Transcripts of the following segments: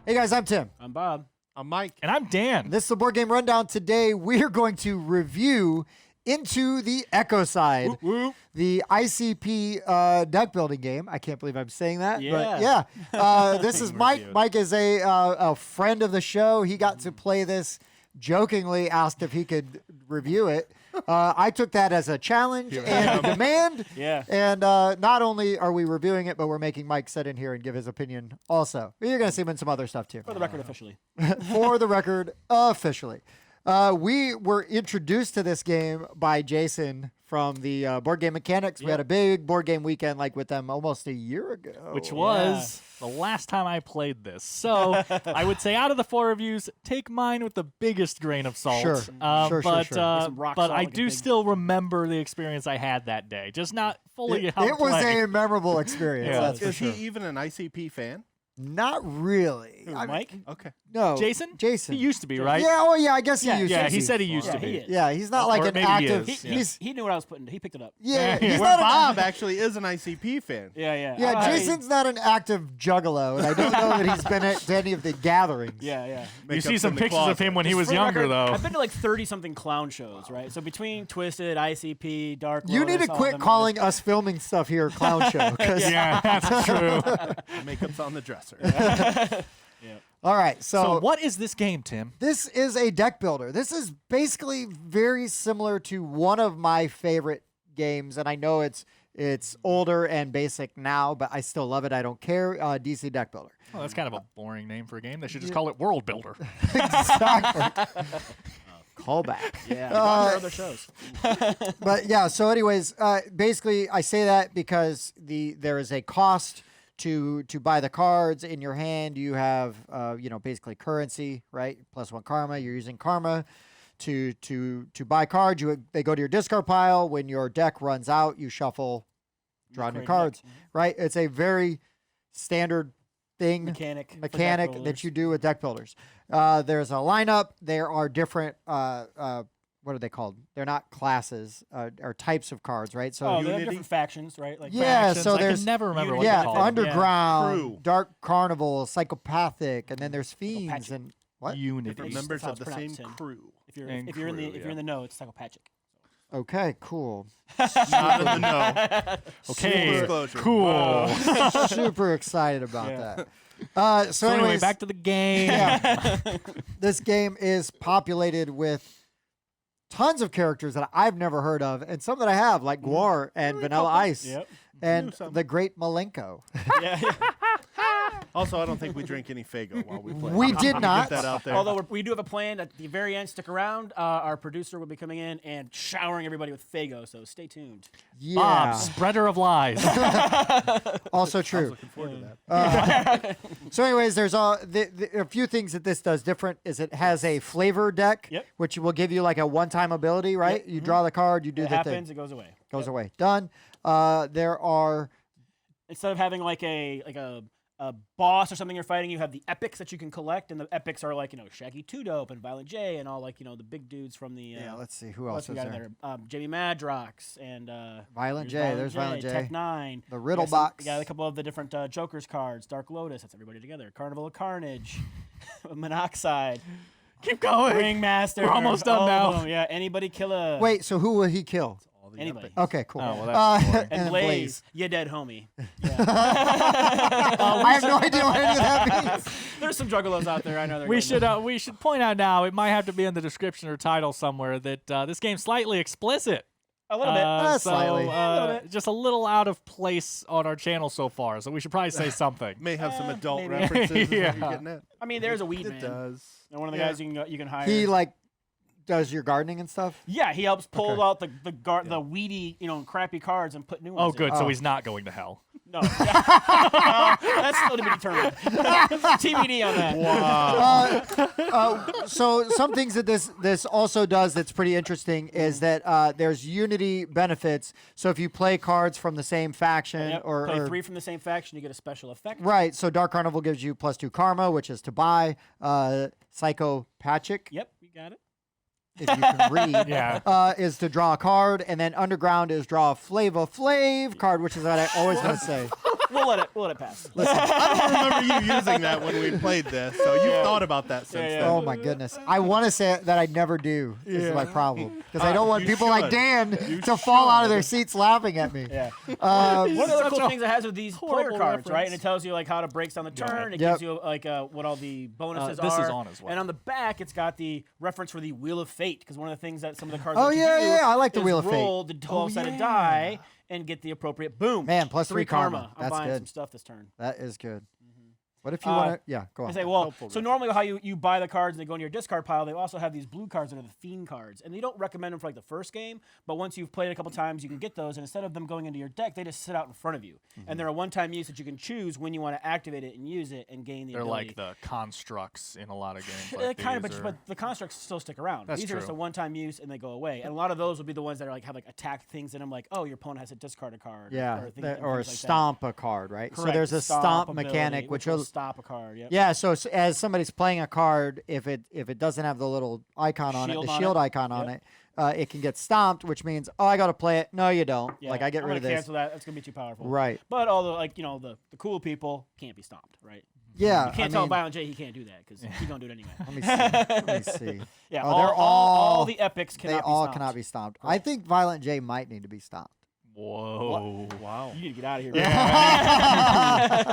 Hey guys, I'm Tim. I'm Bob. I'm Mike. And I'm Dan. This is the Board Game Rundown. Today we're going to review Into the Echoside, the ICP deck building game. I can't believe I'm saying that, but yeah. This is Mike. Mike is a friend of the show. He got to play this, jokingly asked if he could review it. I took that as a challenge and a demand. Yeah. And not only are we reviewing it, but we're making Mike sit in here and give his opinion also. You're going to see him in some other stuff too. For the record, officially. For the record, officially. We were introduced to this game by Jason from the Board Game Mechanics. We had a big board game weekend with them almost a year ago. Which was the last time I played this. So I would say out of the 4 reviews, take mine with the biggest grain of salt. Sure. Sure. But I do still remember the experience I had that day. Just not fully how It was a memorable experience. Yeah. That's for Is sure. he even an ICP fan? Not really. Who, Mike? Okay. No. Jason? Jason. He used to be, right? Yeah, oh yeah, I guess he used to Yeah, be. he said he used to He be. is. Yeah, he's not like Or an maybe he active. is, He knew what I was putting. He picked it up. Yeah, Yeah. he's Where not Bob actually is an ICP fan. Yeah. Yeah, Jason's not an active juggalo, and I don't know that he's been to any of the gatherings. Yeah. You see some pictures of him when he was For the younger, record, though. I've been to like 30-something clown shows, right? So between Twisted, ICP, Dark You need to Lotus, all of quit them, calling us filming stuff here a clown show. 'Cause- Yeah, that's true. Makeup's on the dresser. All right, So what is this game, Tim? this is a deck builder. This is basically very similar to one of my favorite games, and I know it's older and basic now, but I still love it. I don't care. DC Deck Builder. Well, that's kind of a boring name for a game. They should just call it World Builder. Exactly. Callback. Yeah. Other shows. But yeah, so anyways, basically I say that because there is a cost to buy the cards in your hand. You have basically currency, right? +1 karma. You're using karma to buy cards. They go to your discard pile. When your deck runs out, you shuffle, draw new cards, right? It's a very standard thing Mechanic that you do with deck builders. There's a lineup. There are different what are they called? They're not classes or types of cards, right? So they have different factions, right? Like yeah, so I there's can never remember what yeah, they call them. underground, Crew. dark carnival, psychopathic, and then there's fiends Psychopathic. and what? Unity. Different That's members how of it's the same pronounced, Tim. crew. If you're And if you're in crew, the know, it's psychopathic. Okay, cool. Not in the know. Okay, Disclosure. cool. Super excited about that. So Anyway, anyways, back to the game. yeah, this game is populated with tons of characters that I've never heard of, and some that I have, like Gwar and Vanilla Ice, Yep. and some. the Great Malenko. Yeah. Also, I don't think we drink any Faygo while we play. We did not. Get that out there. Although we do have a plan at the very end. Stick around. Our producer will be coming in and showering everybody with Faygo. So stay tuned. Yeah, Bob, spreader of lies. also I was true. looking forward to that. So anyways, there's a few things that this does different is it has a flavor deck, Yep. which will give you like a one-time ability, right? Yep. You draw the card, you do It the happens. thing. It goes away. Goes Yep. away. Done. There are Instead of having like a boss or something you're fighting, you have the epics that you can collect, and the epics are like Shaggy Two Dope and Violent J and all the big dudes from the. let's see who what else we is got in there. there? Jamie Madrox and Violent J. There's Violent J. Tech 9. The Riddle Box. Yeah, a couple of the different Joker's cards. Dark Lotus. That's everybody together. Carnival of Carnage. Monoxide. Keep going. Ringmaster. We're almost done all now. of them. Yeah, anybody killer. Wait, so who will he kill? All the Anybody. epic. Okay, cool. Oh, well, that's boring. And then Blaze. You dead homie. Yeah. I have no idea what any of that means. There's some juggalos out there. I know they're We getting should point out now, it might have to be in the description or title somewhere that this game's slightly explicit. a little bit. So, slightly. A little bit. just a little out of place on our channel so far, so we should probably say something. May have some adult maybe. references. Is what Yeah. you're getting at. I mean, there's a weed It man. does. And one of the Yeah. guys you can hire. He does your gardening and stuff. Yeah, he helps pull Okay. out the weedy, crappy cards and put new Oh, ones. good. In. So he's not going to hell. No, that's still to be determined. TBD on that. So some things that this also does that's pretty interesting is that there's unity benefits. So if you play cards from the same faction Yep, or play 3 from the same faction, you get a special effect. right, so Dark Carnival gives you +2 karma, which is to buy. Psychopathic, Yep, you got it. if you can read, Yeah. is to draw a card, and then Underground is draw a Flava Flav card, which is what I always want to say. we'll let it pass. I don't remember you using that when we played this, so you've thought about that since yeah. then. Oh my goodness! I want to say that I never do. Is my problem because I don't want you people like should. Dan You to fall out of should. their seats laughing at me. Yeah. Um, One of the other Such cool a things it has are these player horrible cards, right? reference. And it tells you like how to break down the turn. It Yep. gives you like what all the bonuses this are. is on as well. And on the back, it's got the reference for the Wheel of Fate because one of the things that some of the cards Oh, let you yeah, do yeah, I like the is Wheel of Fate. roll the 12-sided die and get the appropriate boom. Man, plus 3 karma. I'm That's buying good. some stuff this turn. That is good. What if you want to? Yeah, go I on. say, well, helpful so normally how you buy the cards and they go in your discard pile, they also have these blue cards that are the Fiend cards. And they don't recommend them for like the first game, but once you've played it a couple times, you can get those. And instead of them going into your deck, they just sit out in front of you. And they're a one-time use that you can choose when you want to activate it and use it and gain the They're ability. like the constructs in a lot of games. Like Kind of, these, or- but the constructs still stick around. That's These are just a true. one-time use and they go away. And a lot of those will be the ones that are like have like attack things in them, like oh your opponent has to discard a card. Yeah, or, things, or things like stomp a card, right? That. So Correct, there's a stomp ability, mechanic, which will will. stop a card. Yep. Yeah, so as somebody's playing a card, if it doesn't have the little icon on it, Shield the on shield it. icon on Yep. it, it can get stomped, which means I got to play it. No, you don't. Yeah, Like I get I'm rid of gonna this. Cancel that. That's gonna be too powerful. Right. But all the like the cool people can't be stomped, right? Yeah. You can't I tell mean, Violent J he can't do that because he's gonna do it anyway. Let me see. Let me see. Yeah, Oh, they're all the epics cannot They be all stomped. cannot be stomped. I think Violent J might need to be stomped. Whoa. Wow. You need to get out of here.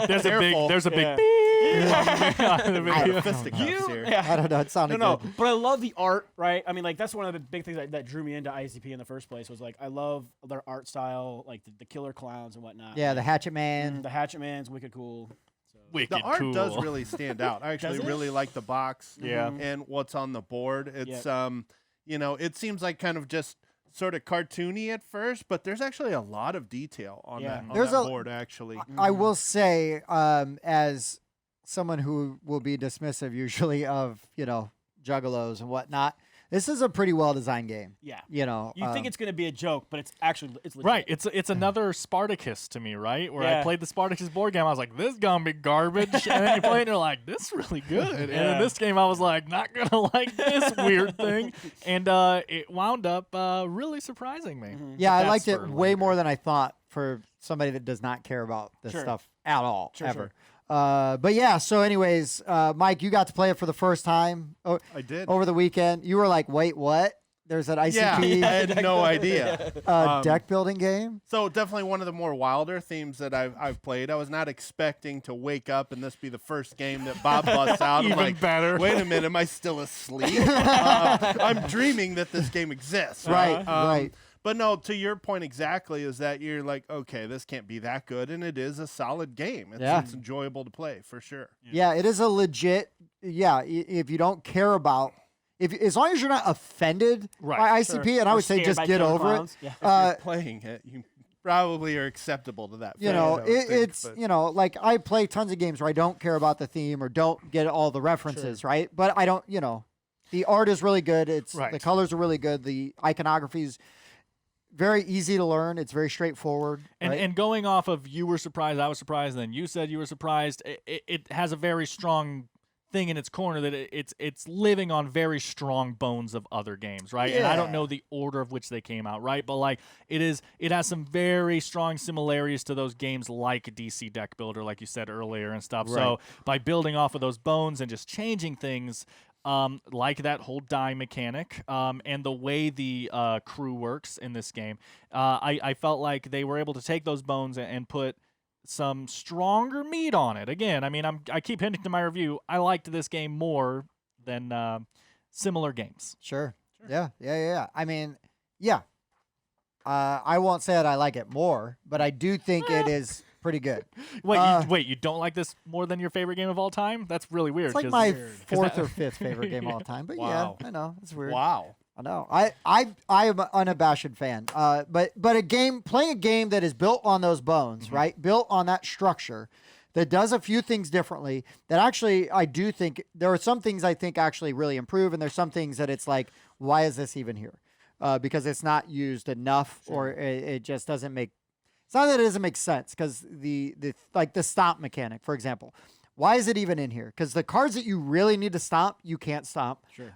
There's a big. Careful. There's a big. Yeah. beep on the video. Fisticuffs here. I don't know. It sounded No, good. but I love the art, right? I mean, like that's one of the big things that drew me into ICP in the first place was like I love their art style, like the killer clowns and whatnot. Yeah, the Hatchet Man. The Hatchet Man's wicked cool. So. Wicked The art cool. does really stand out. I actually Does it? really like the box Yeah. and what's on the board. It's Yep. it seems like kind of just sort of cartoony at first, but there's actually a lot of detail on Yeah. that, on There's that a- board actually. I will say, as someone who will be dismissive usually of juggalos and whatnot, this is a pretty well designed game. Yeah. You think it's gonna be a joke, but it's legit. Right, it's another Spartacus to me, right? Where I Yeah. played the Spartacus board game, I was like, "This gonna be garbage," and then you play it, and you're like, "This is really good." And Yeah. in this game, I was like, "Not gonna like this weird thing," and it wound up really surprising me. Yeah, But I that's liked it for way later. more than I thought for somebody that does not care about this Sure. stuff at all, Sure, ever. But yeah, so anyways, Mike, you got to play it for the first time I did. over the weekend. You were like, wait, what? There's an ICP Yeah, I had no idea. deck building game? So definitely one of the more wilder themes that I've played. I was not expecting to wake up and this be the first game that Bob busts out. I'm Even like, better. wait a minute, am I still asleep? I'm dreaming that this game exists. Right, right. But no, to your point exactly is that you're like, okay, this can't be that good, and it is a solid game. It's enjoyable to play for sure. Yeah, it is a legit. Yeah, if you don't care about, as long as you're not offended Right, by ICP, and I Or would say scared just by get killer over clowns. it. Yeah. Playing it, you probably are acceptable to that. You phase, know, I would think, it's but- like I play tons of games where I don't care about the theme or don't get all the references, right? But I don't, the art is really good. It's Right. the colors are really good. The iconography is very easy to learn. It's very straightforward. And right? and going off of you were surprised, I was surprised, and then you said you were surprised. It has a very strong thing in its corner that it's living on very strong bones of other games, right? And I don't Yeah. know the order of which they came out, right? But like it has some very strong similarities to those games like DC Deck Builder, like you said earlier and stuff. So by building off of those bones and just changing things. Like that whole die mechanic, and the way the crew works in this game, I felt like they were able to take those bones and put some stronger meat on it. Again, I mean, I keep hinting to my review. I liked this game more than similar games. Sure. Yeah. I mean, yeah. I won't say that I like it more, but I do think it is pretty good. Wait, you don't like this more than your favorite game of all time? That's really weird. It's like 'cause- my 'cause fourth that- or fifth favorite game of all time. But Wow. yeah, I know it's weird. Wow. I know. I am an unabashed fan. But playing a game that is built on those bones, right? Built on that structure, that does a few things differently. That actually, I do think there are some things I think actually really improve, and there's some things that it's like, why is this even here? Because it's not used enough, or it just doesn't make. It's not that it doesn't make sense, because the stomp mechanic, for example, why is it even in here? Because the cards that you really need to stomp, you can't stomp. Sure.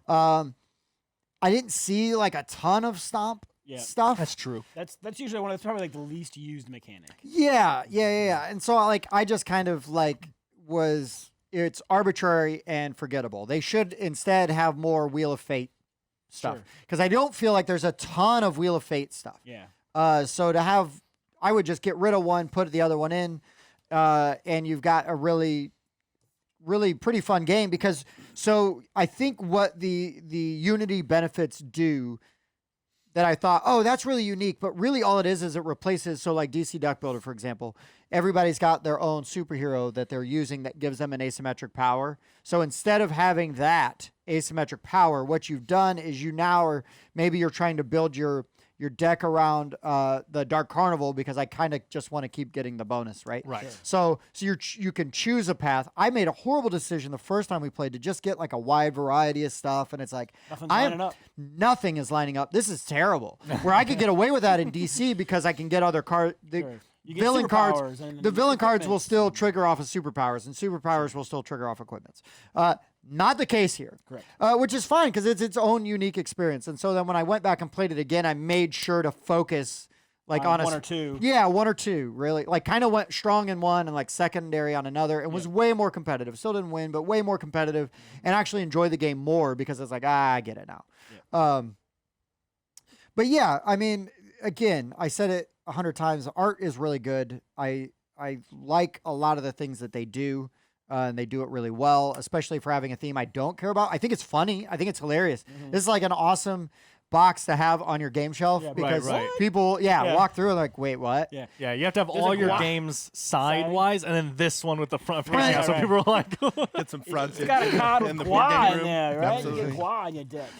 I didn't see like a ton of stomp stuff. That's true. That's usually one of probably like the least used mechanic. Yeah. And so like I just kind of like it's arbitrary and forgettable. They should instead have more Wheel of Fate stuff because I don't feel like there's a ton of Wheel of Fate stuff. Yeah. So I would just get rid of one, put the other one in, and you've got a really pretty fun game because so I think what the Unity benefits do that I thought, oh, that's really unique, but really all it is it replaces, so like DC Deck Builder, for example, everybody's got their own superhero that they're using that gives them an asymmetric power. So instead of having that asymmetric power, what you've done is maybe you're trying to build your deck around the Dark Carnival because I kind of just want to keep getting the bonus, right? Right. Sure. So you can choose a path. I made a horrible decision the first time we played to just get like a wide variety of stuff, and it's like nothing is lining up. This is terrible. Where I could get away with that in DC because I can get other cards. Villain cards. The villain cards will still trigger off of superpowers, and superpowers will still trigger off equipments. Not the case here. Correct. Which is fine because it's its own unique experience. And so then when I went back and played it again, I made sure to focus like on one or two. Yeah, one or two, really. Like kind of went strong in one and like secondary on another and was way more competitive. Still didn't win, but way more competitive and actually enjoy the game more because it's like, I get it now. Yeah. But yeah, I mean, again, I said it 100 times. The art is really good. I like a lot of the things that they do. And they do it really well, especially for having a theme I don't care about. I think it's funny. I think it's hilarious. This is like an awesome box to have on your game shelf because people, walk through and like, wait, what? Yeah. Yeah, you have to have all your games sidewise, and then this one with the front facing out. So right. people are like, Get some fronts. It's got a card in with the Gua game in there, right? Absolutely. You get Gua in your deck.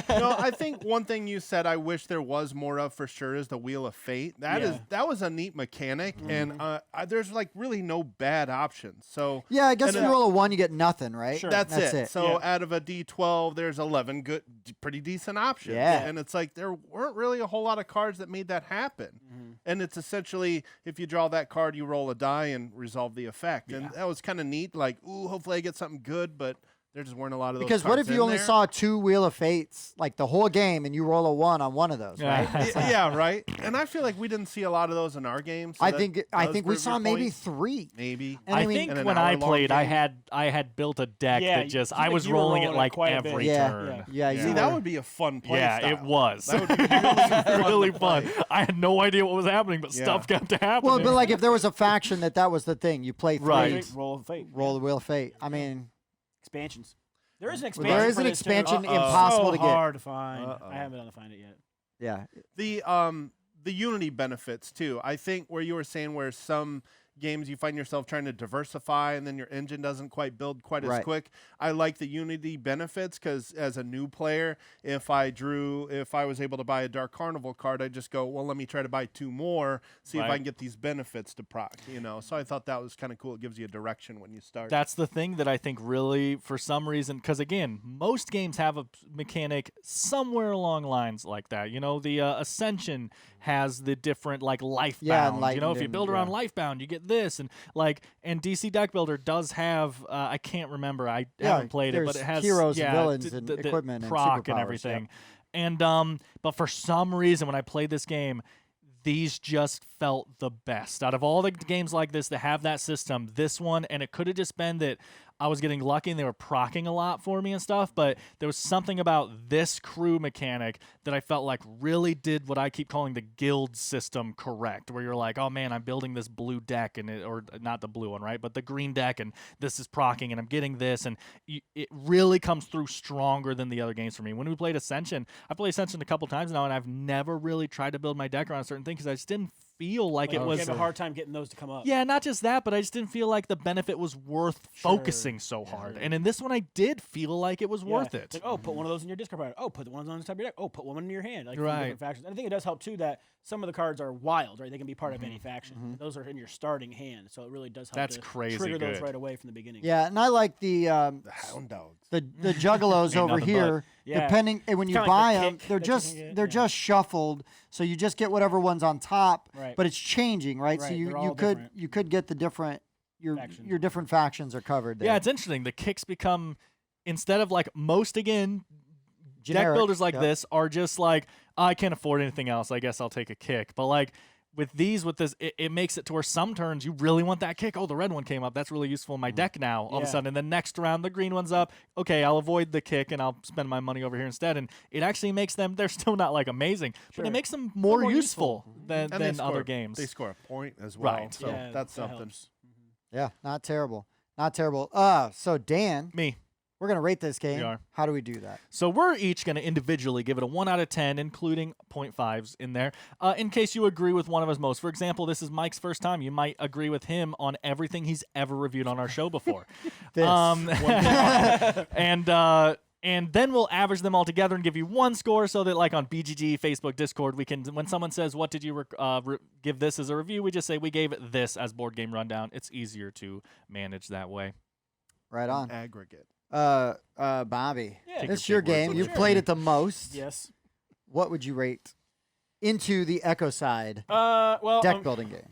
No, I think one thing you said I wish there was more of for sure is the Wheel of Fate. That was a neat mechanic, and there's like really no bad options. So yeah, I guess if you roll a 1, you get nothing, right? Sure. That's it. So out of a D12, there's 11 good, pretty decent options. Yeah. And it's like there weren't really a whole lot of cards that made that happen. And it's essentially, if you draw that card, you roll a die and resolve the effect. And that was kind of neat. Like, ooh, hopefully I get something good, but there just weren't a lot of those because cards what if you only saw 2 Wheel of Fates, like the whole game, and you roll a 1 on one of those, right? Yeah, right. And I feel like we didn't see a lot of those in our games. So I think we saw maybe 3. Maybe. And I think when I played, I had built a deck that just I was rolling it like every turn. Yeah. See, that would be a fun play Yeah, style. it was. That would be really fun. I had no idea what was happening, but stuff kept happening. Well, but like if there was a faction that was the thing, you play 3, Roll of Fate. roll the Wheel of Fate. I mean, Expansions. There is an expansion. There is an expansion impossible to get. Hard to find. I haven't been able to find it yet. Yeah. The Unity benefits too. I think where you were saying where some games you find yourself trying to diversify and then your engine doesn't quite build quite as quick. I like the Unity benefits because as a new player, if I was able to buy a Dark Carnival card, I'd just go, well, let me try to buy 2 more, see if I can get these benefits to proc, So I thought that was kind of cool. It gives you a direction when you start. That's the thing that I think really, for some reason, because again, most games have a mechanic somewhere along lines like that. The Ascension has the different like Lifebound. If you build around Lifebound, you get this and DC Deck Builder does have I can't remember, I haven't played it, but it has heroes, villains, and equipment and proc superpowers, and everything. And but for some reason when I played this game, these just felt the best out of all the games like this that have that system. This one, and it could have just been that I was getting lucky and they were procking a lot for me and stuff, but there was something about this crew mechanic that I felt like really did what I keep calling the guild system correct, where you're like, oh man, I'm building this blue deck, or not the blue one, right, but the green deck, and this is procking, and I'm getting this, and it really comes through stronger than the other games for me. When we played Ascension, I played Ascension a couple times now, and I've never really tried to build my deck around a certain thing because I just didn't feel like it was. You have a hard time getting those to come up. Yeah, not just that, but I just didn't feel like the benefit was worth focusing so hard. And in this one, I did feel like it was worth it. It's like, put one of those in your discard pile. Put one on the top of your deck. Put one in your hand. Like different factions. And I think it does help too that some of the cards are wild, right? They can be part of any faction. Those are in your starting hand, so it really does help. That's crazy trigger good. those right away from the beginning. Yeah, and I like the Hound Dogs. The Juggalos over here. Depending, and when you buy them, they're just shuffled, so you just get whatever one's on top. Right. But it's changing, right? So you could get the different your different factions are covered there. Yeah, it's interesting. The kicks become, instead of like most, again, Generic. deck builders like Yep. this are just like, I can't afford anything else. I guess I'll take a kick. But like with this, it makes it to where some turns you really want that kick. Oh, the red one came up. That's really useful in my deck now. All of a Yeah. sudden, and then next round the green one's up. Okay, I'll avoid the kick and I'll spend my money over here instead. And it actually makes them. They're still not like amazing, but Sure. it makes them more, more useful And than they score, other games. They score a point as well. Right. So Yeah, that's that something. helps. Yeah, not terrible. Not terrible. So Dan, Me. we're gonna rate this game. We are. How do we do that? So we're each going to individually give it a 1 out of 10, including 0.5s in there, in case you agree with one of us most. For example, this is Mike's first time. You might agree with him on everything he's ever reviewed on our show before. This. And then we'll average them all together and give you one score so that, like on BGG, Facebook, Discord, we can, when someone says, what did you give this as a review, we just say we gave it this as Board Game Rundown. It's easier to manage that way. Right on. Aggregate. Bobby, Yeah. Take it's your your big words game. with You've it. played it the most. Yes. What would you rate Into the Echoside Well, deck building game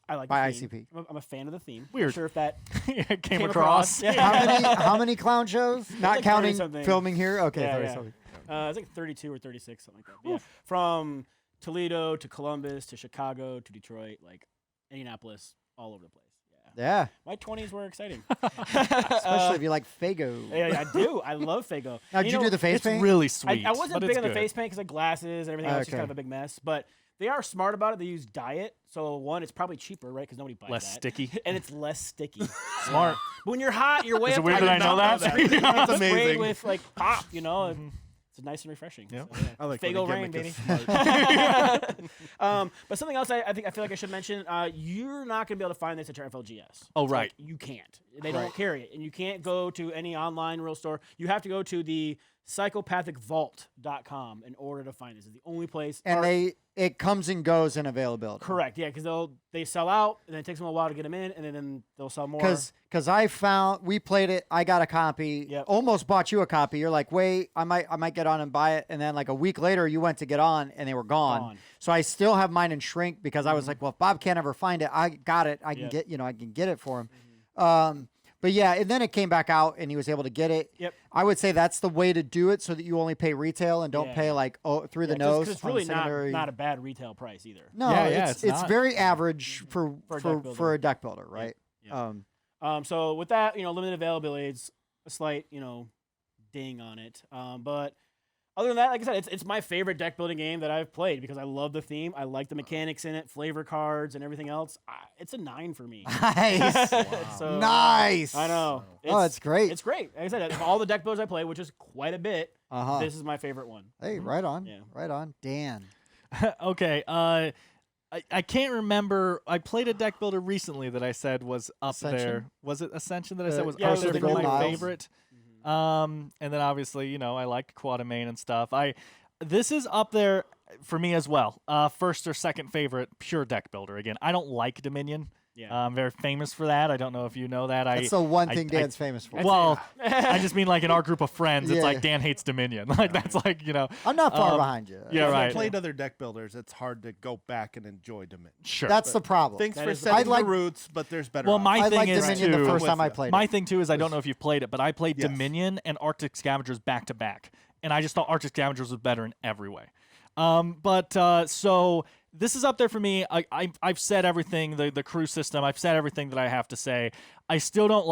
I like by the theme. ICP? I'm a fan of the theme. Weird. Not sure if that Came came across. Yeah. How many clown shows? Not like counting 30-something. filming here. Okay, Yeah, 30 yeah. something. It's like 32 or 36, something like that. But yeah. From Toledo to Columbus to Chicago to Detroit, like Indianapolis, all over the place. Yeah. Yeah, My 20s were exciting. especially if you like Faygo. Yeah, I do. I love Faygo. Now, did you do the face It's paint? really sweet. I wasn't but big it's on the good. face paint because of glasses and everything else. It's just Okay. kind of a big mess. But they are smart about it. They use diet. So, one, it's probably cheaper, right? Because nobody buys Less that. sticky. And it's less sticky. Smart. But when you're hot, you're way Is it up weird there, that I know that? That's Sprayed amazing. with like pop, you know. It's nice and refreshing. Yep. So, yeah. I like when Faygo they rain, gimmick baby. is smart. But something else I feel like I should mention, you're not going to be able to find this at your FLGS. Oh, It's right. like, you can't. They Right. don't carry it. And you can't go to any online real store. You have to go to the psychopathicvault.com in order to find this. It's the only place. And it comes and goes in availability. Correct, yeah, because they sell out, and then it takes them a while to get them in, and then they'll sell more. Because we played it. I got a copy. Yep. Almost bought you a copy. You're like, wait, I might get on and buy it. And then like a week later, you went to get on, and they were gone. So I still have mine in shrink because I was like, well, if Bob can't ever find it, I got it. I can Yep. I can get it for him. But yeah, and then it came back out, and he was able to get it. Yep. I would say that's the way to do it, so that you only pay retail and don't Yeah. pay like through the Yeah, nose. 'cause it's on the really secondary. not a bad retail price either. No, Yeah, it's it's not. very average for For a deck builder. for a deck builder, right? Yep. So with that, limited availability, it's a slight, ding on it. But other than that, like I said, it's my favorite deck building game that I've played because I love the theme. I like the mechanics in it, flavor cards, and everything else. It's a 9 for me. Nice, So, nice. I know. Oh, it's great. It's great. Like I said, of all the deck builders I play, which is quite a bit, Uh-huh. this is my favorite one. Hey, right on. Yeah. Right on. Dan. Okay. I can't remember. I played a deck builder recently that I said was up Ascension? there. Was it Ascension that I said was yeah, it up was there the for Golden my Isles. favorite? And then obviously, I like Quatamane and stuff. This is up there for me as well. First or second favorite pure deck builder. Again, I don't like Dominion. Yeah. I'm very famous for that. I don't know if you know that. That's the one I- thing I- Dan's famous for. Well, I just mean like in our group of friends, it's Yeah. like Dan hates Dominion. Like that's like I'm not far um, behind you. yeah, If right. I played other deck builders, it's hard to go back and enjoy Dominion. sure. That's the problem. Thanks That for is the- setting I'd like- the roots, but there's better. Well, my I thing liked is Dominion too. the first with time I you. played My it. thing too is I don't know if you've played it, but I played Yes. Dominion and Arctic Scavengers back to back, and I just thought Arctic Scavengers was better in every way. So this is up there for me. I've said everything. The crew system. I've said everything that I have to say. I still don't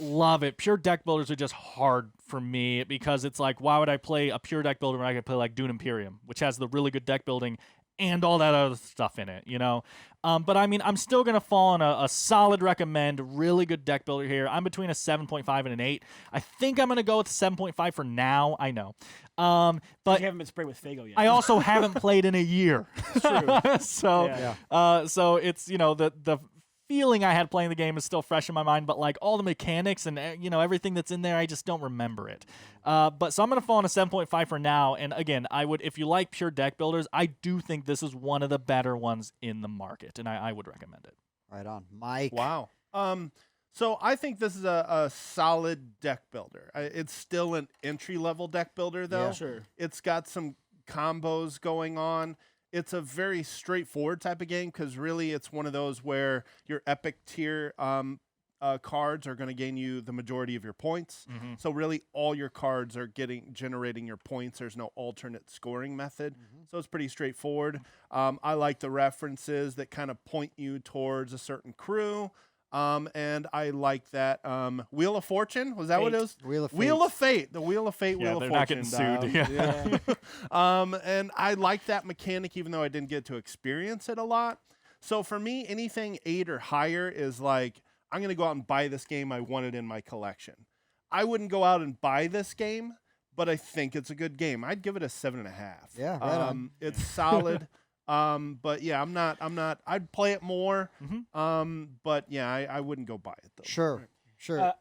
love it. Pure deck builders are just hard for me because it's like, why would I play a pure deck builder when I could play like Dune Imperium, which has the really good deck building and all that other stuff in it, But I mean, I'm still going to fall on a solid recommend, really good deck builder here. I'm between a 7.5 and an 8. I think I'm going to go with 7.5 for now. I know. But But you haven't been sprayed with Faygo yet. I also haven't played in a year. So, Yeah. so it's, the feeling I had playing the game is still fresh in my mind, but like all the mechanics and everything that's in there, I just don't remember it. But so I'm gonna fall on a 7.5 for now. And again, if you like pure deck builders, I do think this is one of the better ones in the market, and I would recommend it. Right on. Mike. Wow. So I think this is a solid deck builder. It's still an entry level deck builder though. Yeah. Sure. It's got some combos going on. It's a very straightforward type of game because really it's one of those where your epic tier cards are going to gain you the majority of your points. So really all your cards are generating your points. There's no alternate scoring method. So it's pretty straightforward. I like the references that kind of point you towards a certain crew. And I like that Wheel of Fortune. Was that what it was? Wheel of Fate. The Wheel of Fate. Yeah, Wheel of they're Fortune. not getting sued. And I like that mechanic, even though I didn't get to experience it a lot. So for me, anything 8 or higher is like, I'm going to go out and buy this game. I want it in my collection. I wouldn't go out and buy this game, but I think it's a good game. I'd give it a 7.5. Yeah, right on. It's solid. But yeah, I'm not. I'd play it more. But yeah, I wouldn't go buy it though. Sure.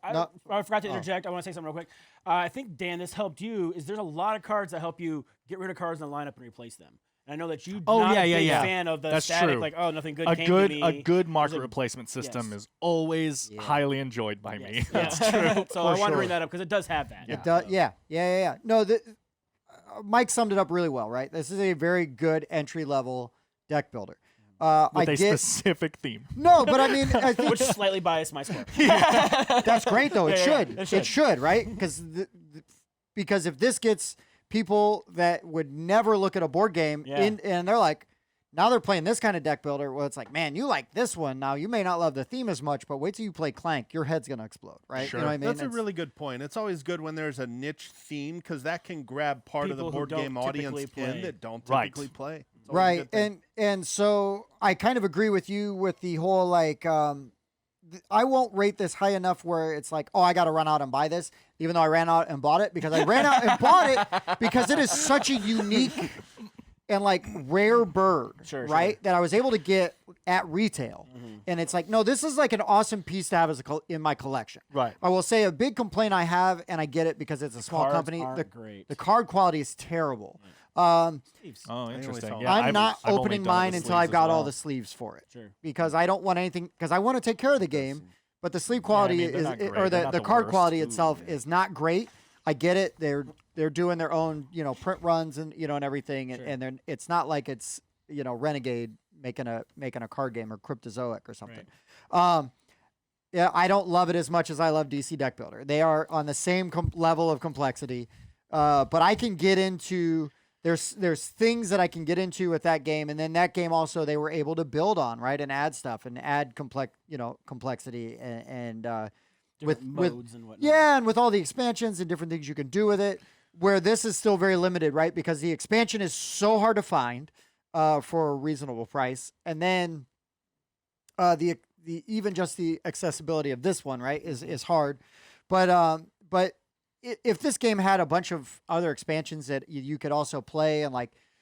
I forgot to interject. I want to say something real quick. I think, Dan, this helped you. Is there's a lot of cards that help you get rid of cards in the lineup and replace them. And I know that you're not a big fan of the That's static, true. like, oh, nothing good came to me. A good market replacement system is always highly enjoyed by me. That's true. So I want to bring that up because it does have that. It does. Yeah. No, Mike summed it up really well, right? This is a very good entry-level deck builder. With a specific theme. No, but I mean, I think Which slightly biased my score. that's great, though. It should. It should, right? Because if this gets people that would never look at a board game and they're like, now they're playing this kind of deck builder. Well, it's like, man, you like this one. Now you may not love the theme as much, but wait till you play Clank. Your head's gonna explode, right? Sure. You know what I mean? That's a really good point. It's always good when there's a niche theme because that can grab part of the People who board game don't audience typically in play. that don't typically play. It's always a Right, good thing. and so I kind of agree with you with the whole like I won't rate this high enough where it's like, oh, I got to run out and buy this, even though I ran out and bought it because I ran out and bought it because it is such a unique and like rare bird, right? That I was able to get at retail, and it's like, no, this is like an awesome piece to have as in my collection. Right. I will say a big complaint I have, and I get it because it's a small cards company. aren't great. The card quality is terrible. Oh, interesting. Yeah, I'm not I've only opening done mine the until I've sleeves got as all well. the sleeves for it. Sure. Because I don't want anything. Because I want to take care of the game, but the sleeve quality they're not great. or They're the not the the card worst. quality itself is not great. I get it. They're doing their own print runs and and everything, and it's not like it's Renegade making a card game or Cryptozoic or something. Yeah, I don't love it as much as I love DC Deck Builder. They are on the same level of complexity, but I can get into there's things that I can get into with that game, and then that game also they were able to build on, right, and add stuff and add complexity and with modes and whatnot. Yeah, and with all the expansions and different things you can do with it, where this is still very limited, right, because the expansion is so hard to find for a reasonable price, and then the even just the accessibility of this one, right, is hard, but if this game had a bunch of other expansions that you could also play and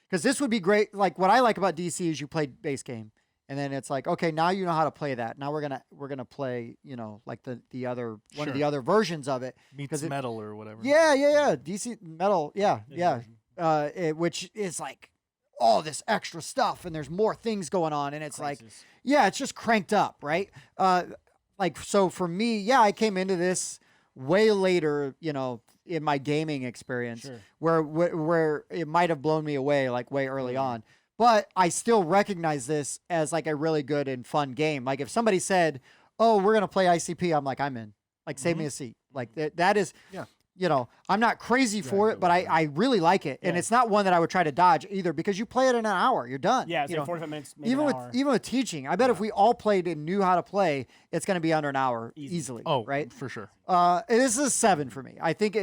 because this would be great. Like what I like about DC is you play base game, and then it's like, okay, now you know how to play that. Now we're gonna play like the other one of the other versions of it. Meets Metal or whatever. Yeah. DC Metal, which is like all this extra stuff, and there's more things going on, and it's like, it's just cranked up, right? So for me, I came into this way later, in my gaming experience, where it might have blown me away, like way early on. But I still recognize this as like a really good and fun game. Like if somebody said, "Oh, we're gonna play ICP," I'm like, I'm in. Like, save me a seat. Like that is, I'm not crazy for it, but I really like it, and it's not one that I would try to dodge either because you play it in an hour, you're done. Yeah, it's like 45 minutes, maybe even an with hour. even with teaching, I bet if we all played and knew how to play, it's going to be under an hour easily. Oh, right, for sure. This is a 7 for me. I think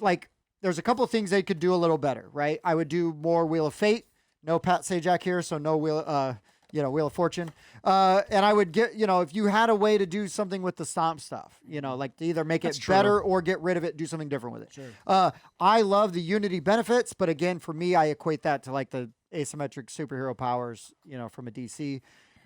like there's a couple of things they could do a little better, right? I would do more Wheel of Fate. No Pat Sajak here, so no Wheel of Fortune. And I would get, if you had a way to do something with the stomp stuff, like to either make it better or get rid of it, do something different with it. Sure. I love the Unity benefits, but again, for me, I equate that to like the asymmetric superhero powers, from a DC.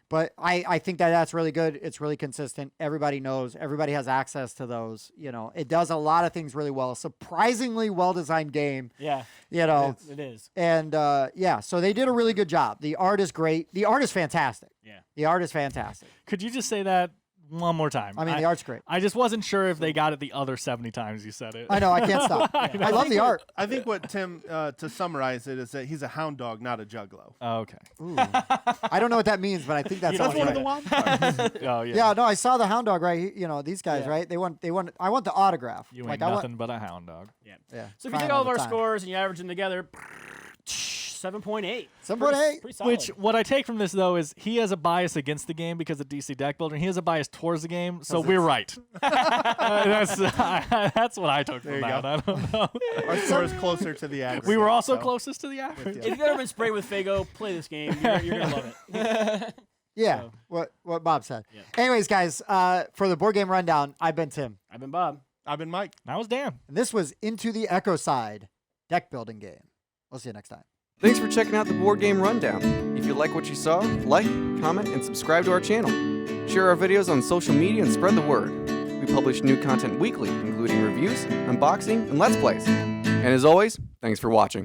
But I think that's really good. It's really consistent. Everybody knows. Everybody has access to those. It does a lot of things really well. A surprisingly well-designed game. Yeah. It is. And so they did a really good job. The art is great. The art is fantastic. Yeah. The art is fantastic. Could you just say that one more time. I mean, the art's great. I just wasn't sure if they got it the other 70 times you said it. I know, I can't stop. I love the art. I think what Tim, to summarize it, is that he's a hound dog, not a juggalo. Oh, okay. Ooh. I don't know what that means, but I think that's That's one of the right. wild cards. Oh, yeah. Yeah, no, I saw the hound dog, right? You know, these guys, Yeah. right? They want. I want the autograph. You like ain't I nothing but a hound dog. Yeah. Yeah. So if you crying take all of the our time. scores and you average them together, 7.8. 7.8. Pretty solid. Which, what I take from this, though, is he has a bias against the game because of DC Deck Builder, and he has a bias towards the game, so we're right. That's what I took There from you that. I don't know. Our score is closer to the aggregate. We were also so. closest to the average. If you've ever been sprayed with Faygo, play this game. You're going to love it. Yeah. So- What Bob said. Yeah. Anyways, guys, for the board game rundown, I've been Tim, I've been Bob. I've been Mike. That was Dan. and this was Into the Echoside deck building game. We'll see you next time. Thanks for checking out the Board Game Rundown. If you like what you saw, like, comment, and subscribe to our channel. Share our videos on social media and spread the word. We publish new content weekly, including reviews, unboxing, and Let's Plays. And as always, thanks for watching.